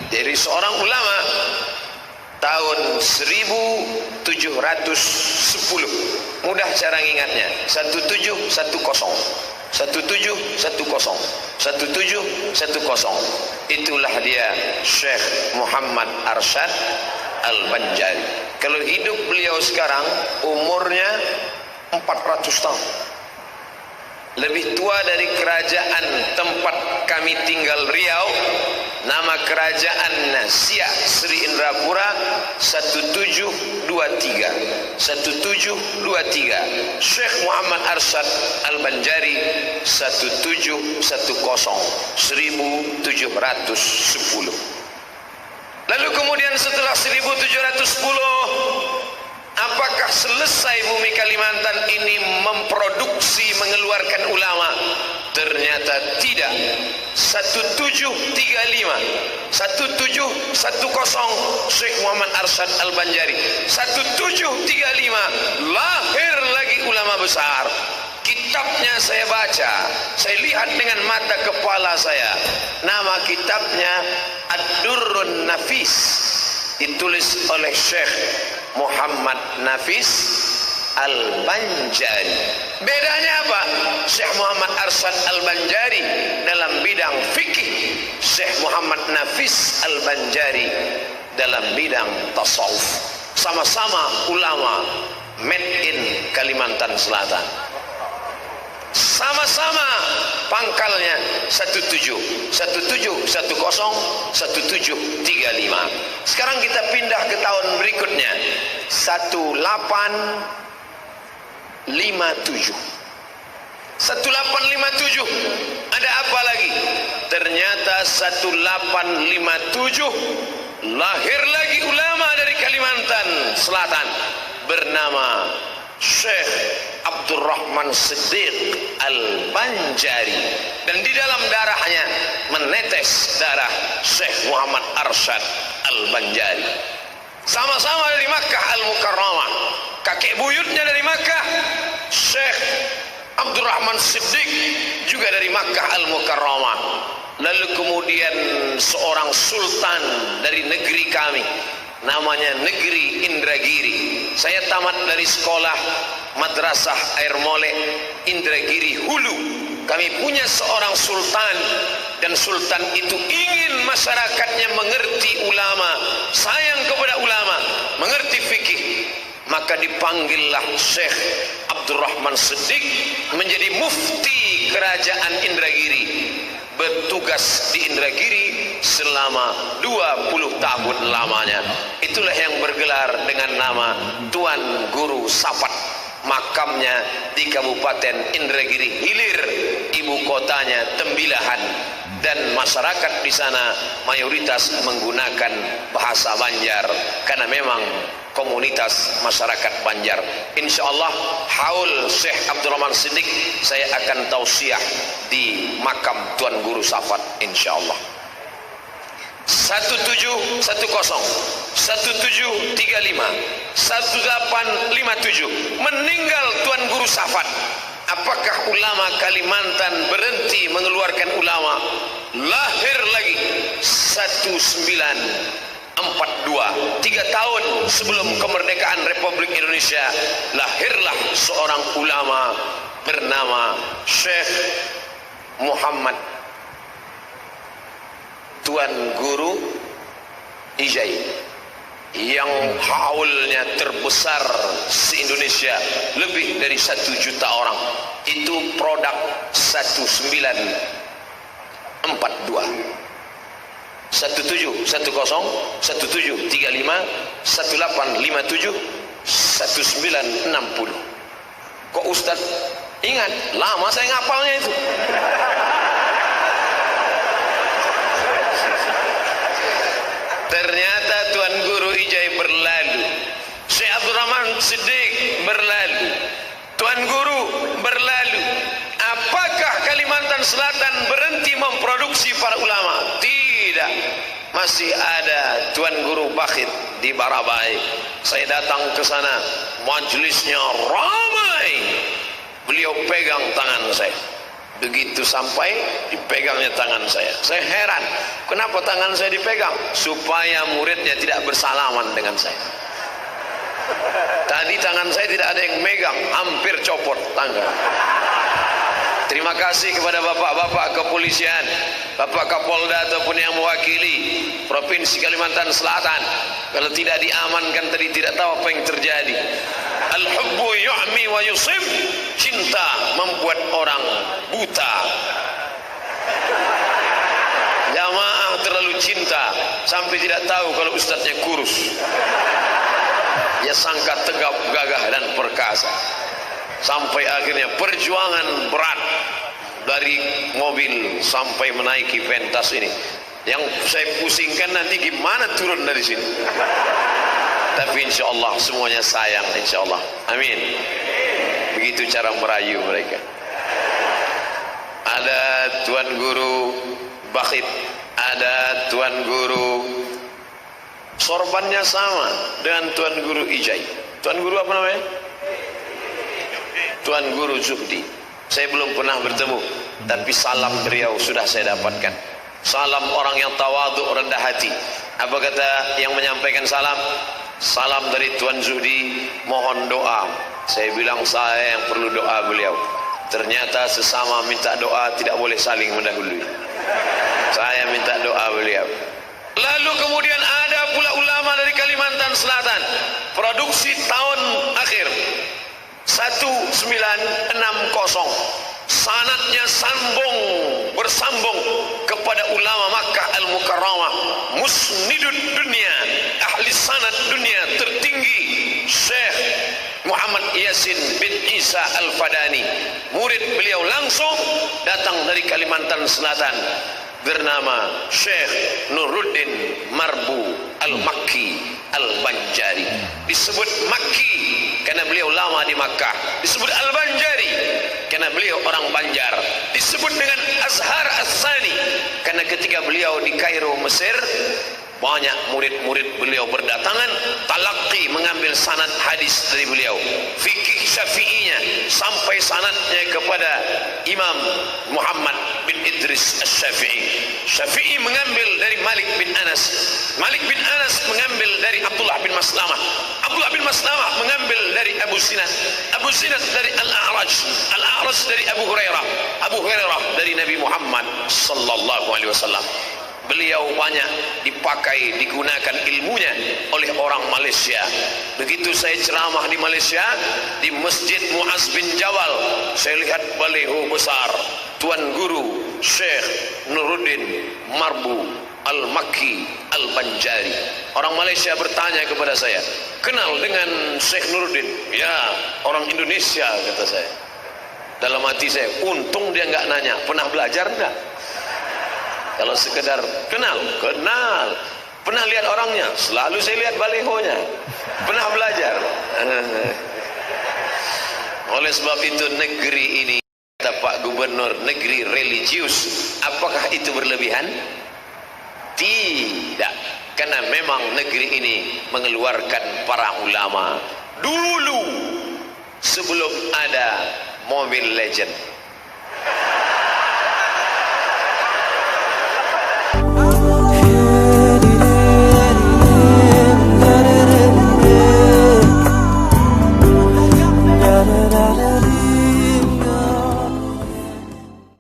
Dari seorang ulama tahun 1710. Mudah cara ingatnya, 1710 itulah dia Syekh Muhammad Arsyad Al-Banjari. Kalau hidup beliau sekarang umurnya 400 tahun, lebih tua dari kerajaan tempat kami tinggal Riau. Nama kerajaannya Siak Sri Indrapura 1723. Syekh Muhammad Arsyad Al-Banjari 1710. Lalu kemudian setelah 1710, apakah selesai bumi Kalimantan ini memproduksi mengeluarkan ulama? Ternyata tidak. 1710 Syekh Muhammad Arsyad Al-Banjari. 1735 lahir lagi ulama besar. Kitabnya saya baca, saya lihat dengan mata kepala saya. Nama kitabnya Ad-Durrun Nafis, ditulis oleh Syekh Muhammad Nafis Al-Banjari. Bedanya apa? Syekh Muhammad Arsyad Al-Banjari dalam bidang fikih, Syekh Muhammad Nafis Al-Banjari dalam bidang tasawuf. Sama-sama ulama made in Kalimantan Selatan. Sama-sama pangkalnya 1735. Sekarang kita pindah ke tahun berikutnya, 1857. 1857 ada apa lagi? Ternyata 1857 lahir lagi ulama dari Kalimantan Selatan bernama Syekh Abdurrahman Siddiq Al-Banjari, dan di dalam darahnya menetes darah Syekh Muhammad Arsyad Al-Banjari. Sama-sama dari Makkah Al-Mukarramah, kakek buyutnya dari Makkah. Syekh Abdurrahman Siddiq juga dari Makkah Al-Mukarramah. Lalu kemudian seorang sultan dari negeri kami, namanya negeri Indragiri. Saya tamat dari sekolah Madrasah Air Molek Indragiri Hulu. Kami punya seorang sultan, dan sultan itu ingin masyarakatnya mengerti ulama, sayang kepada ulama, mengerti fikih. Maka dipanggillah Syekh Abdurrahman Siddiq menjadi mufti kerajaan Indragiri, bertugas di Indragiri selama 20 tahun lamanya. Itulah yang bergelar dengan nama Tuan Guru Safat. Makamnya di Kabupaten Indragiri Hilir, ibu kotanya Tembilahan, dan masyarakat di sana mayoritas menggunakan bahasa Banjar karena memang komunitas masyarakat Banjar. Insyaallah haul Syekh Abdurrahman Siddiq saya akan tausiah di makam Tuan Guru Safat insyaallah. 1710, 1735, 1857 meninggal Tuan Guru Safat. Apakah ulama Kalimantan berhenti mengeluarkan ulama? Lahir lagi 1942, 3 tahun sebelum kemerdekaan Republik Indonesia, lahirlah seorang ulama bernama Syekh Muhammad Tuan Guru Ijai, yang haulnya terbesar se-Indonesia, lebih dari 1 juta orang. Itu produk 1942, 1710, 1735, 1857, 1960. Kok Ustaz ingat? Lama saya ngapalnya itu. Ternyata Tuan Guru Ijai berlalu, Syekh Abdurrahman Siddiq berlalu, Tuan Guru berlalu. Apakah Kalimantan Selatan berhenti memproduksi para ulama? Tidak. Masih ada Tuan Guru Bakhit di Barabai. Saya datang ke sana, majelisnya ramai. Beliau pegang tangan saya. Begitu sampai, dipegangnya tangan saya. Saya heran, kenapa tangan saya dipegang? Supaya muridnya tidak bersalaman dengan saya. Tadi tangan saya tidak ada yang megang, hampir copot tangga. Terima kasih kepada bapak-bapak kepolisian, bapak Kapolda ataupun yang mewakili Provinsi Kalimantan Selatan. Kalau tidak diamankan tadi, tidak tahu apa yang terjadi. Al-hubbu yu'mi wa yusib. Cinta membuat orang buta. Jamaah terlalu cinta sampai tidak tahu kalau ustadznya kurus. Dia sangka tegap, gagah dan perkasa. Sampai akhirnya perjuangan berat dari mobil sampai menaiki pentas ini. Yang saya pusingkan nanti gimana turun dari sini. Tapi insya Allah semuanya sayang, insya Allah. Amin. Begitu cara merayu mereka. Ada Tuan Guru Bakhit, ada Tuan Guru, sorbannya sama dengan Tuan Guru Ijai. Tuan Guru apa namanya? Tuan Guru Zuhdi. Saya belum pernah bertemu, tapi salam beliau sudah saya dapatkan. Salam orang yang tawadhu, rendah hati. Apa kata yang menyampaikan salam? Salam dari Tuan Zuhdi, mohon doa. Saya bilang saya yang perlu doa beliau. Ternyata sesama minta doa tidak boleh saling mendahului. Saya minta doa beliau. Lalu kemudian ada pula ulama dari Kalimantan Selatan. Produksi tahun akhir 1960, sanadnya bersambung kepada ulama Makkah Al-Mukarramah, musnidud dunia, ahli sanad dunia tertinggi, Syekh Muhammad Yasin bin Isa Al-Fadani. Murid beliau langsung datang dari Kalimantan Selatan, bernama Syekh Nuruddin Marbu Al-Makki Al-Banjari. Disebut Makki karena beliau lama di Makkah. Disebut Al-Banjari karena beliau orang Banjar. Disebut dengan Azhar As-Sani karena ketika beliau di Kairo, Mesir, banyak murid-murid beliau berdatangan, talaqi, mengambil sanad hadis dari beliau. Fikih Syafi'inya sampai sanadnya kepada Imam Muhammad bin Idris Asy-Syafi'i. Syafi'i mengambil dari Malik bin Anas. Malik bin Anas mengambil dari Abdullah bin Maslamah. Abdullah bin Maslamah mengambil dari Abu Sinat. Abu Sinat dari Al-A'raj. Al-A'raj dari Abu Hurairah. Abu Hurairah dari Nabi Muhammad sallallahu alaihi wasallam. Beliau banyak dipakai, digunakan ilmunya oleh orang Malaysia. Begitu saya ceramah di Malaysia, di Masjid Muaz bin Jawal, saya lihat baliho besar, Tuan Guru Syekh Nuruddin Marbu Al-Makki Al-Banjari. Orang Malaysia bertanya kepada saya, kenal dengan Syekh Nuruddin? Ya, orang Indonesia, kata saya. Dalam hati saya, untung dia enggak nanya, pernah belajar enggak? Kalau sekedar kenal, pernah lihat orangnya, selalu saya lihat balihonya. Pernah belajar. Oleh sebab itu negeri ini, kata Pak Gubernur, negeri religius. Apakah itu berlebihan? Tidak. Karena memang negeri ini mengeluarkan para ulama. Dulu sebelum ada Mobile Legend,